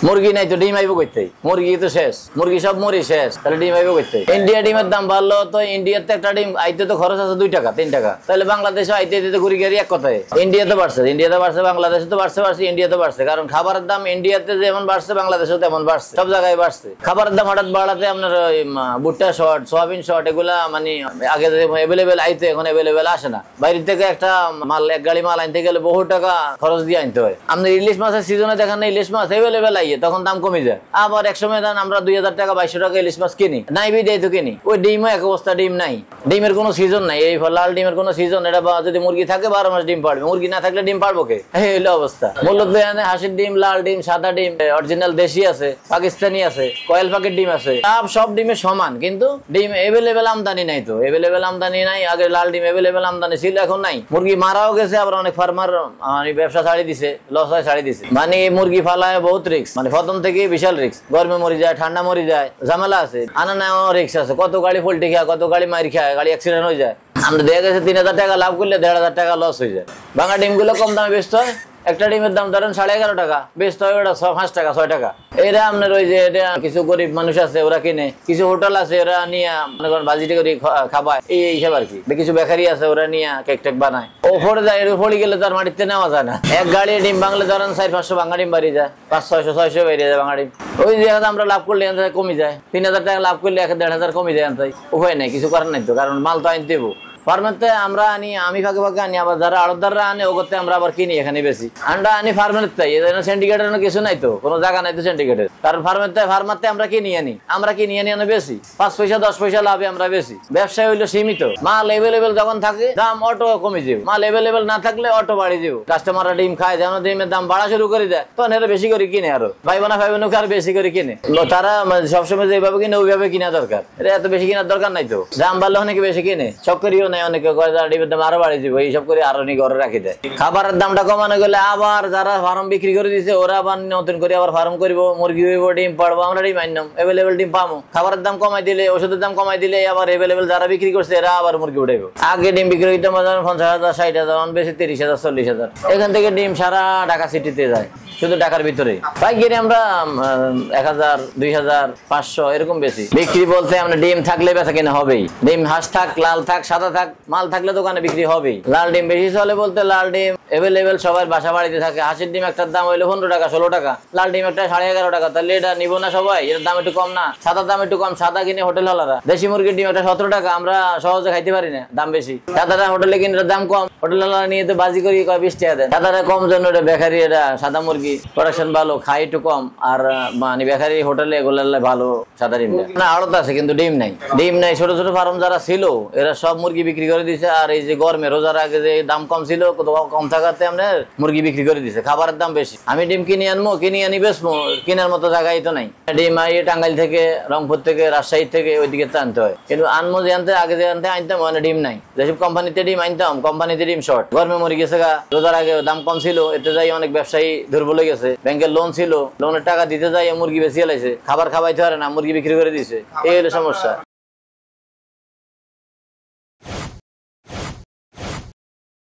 মুরগি নাই তো ডিম আইবো কইতে, মুরগি তো শেষ, মুরগি সব মরি শেষ, তাহলে ডিম আইবো কইতে। ইন্ডিয়া ডিমের দাম বাড়লো তো ইন্ডিয়াতে একটা ডিম আইতে তো খরচ আছে 2 টাকা 3 টাকা, তাহলে বাংলাদেশে আইতে দিতে ঘুরি গাড়ি এক কথায়। ইন্ডিয়াতে বাড়ছে, বাংলাদেশে তো বাড়ছে, ইন্ডিয়াতে বাড়ছে, কারণ খাবারের দাম ইন্ডিয়াতে যেমন বাড়ছে বাংলাদেশেও তেমন বাড়ছে, সব জায়গায় বাড়ছে। খাবারের দাম হঠাৎ বাড়াতে আপনার ভুট্টা শর্ট, সোয়াবিন শর্ট এগুলা মানে আগে এভেলেবেল আইতে এখন এভেলেবেল আসে না। বাইরে থেকে একটা মাল, এক গাড়ি মাল আনতে গেলে বহু টাকা খরচ দিয়ে আনতে হয়। আপনি ইলিশ মাছের সিজনে দেখেন না, ইলিশ মাছ এভেলেবেল আইয়ে তখন দাম কমে যায়। আবার এক সময় দেন আমরা 2000 টাকা 2200 টাকা ইলিশ মাছ কিনি, নাই বিদায় তো কিনি। ওই ডিমও এক অবস্থা, ডিম নাই, ডিমের কোনো সিজন নাই। এই লাল ডিমের কোনো সিজন, এটা যদি মুরগি থাকে 12 মাস ডিম পারবে, মুরগি না থাকলে ডিম পারবো কে? এই হইলো অবস্থা। মূলত হাঁসের ডিম, লাল ডিম, সাদা ডিম, অরিজিনাল দেশি আছে, পাকিস্তানি আছে, কয়েল পাকেট ডিম আছে, সব ডিমে সমান, কিন্তু ডিম এভেলেবেল আমদানি নাই। তো এভেলেবেল আমদানি নাই। আগে লাল ডিম এভেলেবেল আমদানি ছিল, এখন নাই। মুরগি মারাও গেছে, আবার অনেক ফার্মার ব্যবসা ছাড়ি দিছে, লস হয় ছাড়ি দিছে। মানে মুরগি ফালায় বহুত রিস্ক, মানে প্রথম থেকে বিশাল রিস্ক। গরমে মরি যায়, ঠান্ডা মরি যায়, ঝামেলা আছে, আনা নেওয়া রিস্ক আছে। কত গাড়ি পোল্ট্রি খায়, কত গাড়ি মার খায়, গাড়ি অ্যাক্সিডেন্ট হয়ে যায়। আমরা দেখা গেছে 3000 টাকা লাভ করলে 1500 টাকা লস হয়ে যায়। ভাঙা ডিম গুলো কম দামে বেচতে হয়। একটা ডিমের দাম ধরেন 11.5 টাকা, বেচতে হয় ওটা 5 টাকা 6 টাকা। এরা আপনার ওই যে কিছু গরিব মানুষ আছে ওরা কিনে, কিছু হোটেল আছে ওরা নিয়ে মনে করেন বাজিটে করে খাবায়, এই হিসাব আর কি। কিছু বেকারি আছে ওরা নিয়ে কেক টেক বানায়, ও ফোড়ে যায়। ফোড়ে গেলে তার মাটিতে নেওয়া যায় না। এক গাড়ি ডিম বাংলে ধরেন 400-500 ভাঙা ডিম বাড়ি যায়, 500-600 বেরিয়ে যায় ভাঙা ডিম। ওই যে আমরা লাভ করলে কমে যায়, 3000 টাকা লাভ করলে 1,500 কমে যায়। উপায় নেই, কিছু করার নাই তো, কারণ মাল তো আনতে দেবো। ফার্মেতে আমরা আনি, আমি ফাঁকে ফাঁকে আনি, আবার যারা আড়তদাররা আনে ও করতে আমরা আবার কিনি এখানে বেশি। আমরা আনি ফার্মের তাই, সিন্ডিকেটের কিছু নাই তো, কোনো জায়গা নাই তো সিন্ডিকেটের, কারণ ফার্মাতে আমরা কিনি আনি বেশি, 5 পয়সা 10 পয়সা লাভে আমরা বেশি। ব্যবসা হইলো সীমিত। মাল এভেলেবেল যখন থাকে দাম অটো কমে যাবে, মাল এভেলেবেল না থাকলে অটো বাড়ি যাবে। কাস্টমাররা ডিম খায়, যেমন ডিমের দাম বাড়া শুরু করে দেয়, তখন এরা বেশি করে কিনে, আরো ভাই বোনকে আর বেশি করে কিনে। তারা সবসময় যেভাবে কিনে ওইভাবে কিনা দরকার, এটা এত বেশি কেনার দরকার নাই তো। দাম বাড়লে অনেকে বেশি কিনে, সব করিও অনেকে ডিমের দাম আরো বাড়িয়ে দিব, এইসব করে আরো নি ঘরে রাখি দেয়। খাবারের দামটা কমানো গেলে আবার যারা ফার্ম বিক্রি করে দিচ্ছে ওরা আবার নতুন করে আবার ফার্ম করবো, মুরগি হইব, ডিম পাড়বো, আমরা ডিম আনলাম, এভেলেবেল ডিম পাবো। খাবারের দাম কমাই দিলে, ওষুধের দাম কমাই দিলে আবার এভেলেবেল যারা বিক্রি করছে এরা আবার মুরগি উঠাইবো। আগে ডিম বিক্রি হইতে 50,000 60,000, বেশি 30,000 40,000। এখান থেকে ডিম সারা ঢাকা সিটিতে যায়, শুধু ঢাকার ভিতরে। পাইকারি আমরা 1000 2000 500 এরকম বেশি বিক্রি। বলতে আমরা ডিম থাকলে বেচা কিনা হবেই। ডিম হাঁস থাক, লাল থাক, সাদা থাক, মাল থাকলে দোকানে বিক্রি হবেই। লাল ডিম বেশি চলে বলতে লাল ডিম এভেলেবেল সবার বাসা বাড়িতে থাকে। হাঁসের ডিম একটার দাম হইলো 15 টাকা 16 টাকা, লাল ডিম একটা 11.5 টাকা, তাহলে এটা নিবো না সবাই? এটার দাম একটু কম না? সাদার দাম একটু কম, সাদা কিনে হোটেল হলারা। দেশি মুরগির ডিম একটা 17 টাকা, আমরা সহজে খাইতে পারি না, দাম বেশি। সাদাটা হোটেলে কিনে দাম কম, হোটেল হলারা নিয়ে তো বাজি করি 20 টাকা দেয়। সাদাটা কম জন্য এটা বেকারি, এটা সাদা মুরগি প্রোডাকশন ভালো, খাই একটু কম। আর মানে বেকারি হোটেলে এগুলো ভালো সাদা ডিম না। আড়ত আছে কিন্তু ডিম নাই, ডিম নাই। ছোট ছোট ফার্ম যারা ছিল এরা সব মুরগি বিক্রি করে দিছে। আর এই যে গরমে রোজার আগে যে দাম কম ছিল, কম থাকাতে আমরা মুরগি বিক্রি করে দিছে, খাবারের দাম বেশি। আমি ডিম কিনে আনবো, কিনে আনি বেচবো, কেনার মতো জায়গায় তো নাই। ডিম টাঙ্গাইল থেকে, রংপুর থেকে, রাজশাহী থেকে ওইদিকে আনতে হয়। কিন্তু আনবো যে আনতে আগে যে আনতে আনতাম, মানে ডিম নাই। যেসব কোম্পানিতে ডিম আনতাম, কোম্পানিতে ডিম শর্ট। গরমে মরে গেছে গা, রোজার আগে দাম কম ছিল, এতে যাই অনেক ব্যবসায়ী দুর্বল হয়ে গেছে। ব্যাংকের লোন ছিল, লোনের টাকা দিতে যাই মুরগি বেশি লাইছে, খাবার খাওয়াইতে পারে না, মুরগি বিক্রি করে দিছে। এই হলো সমস্যা।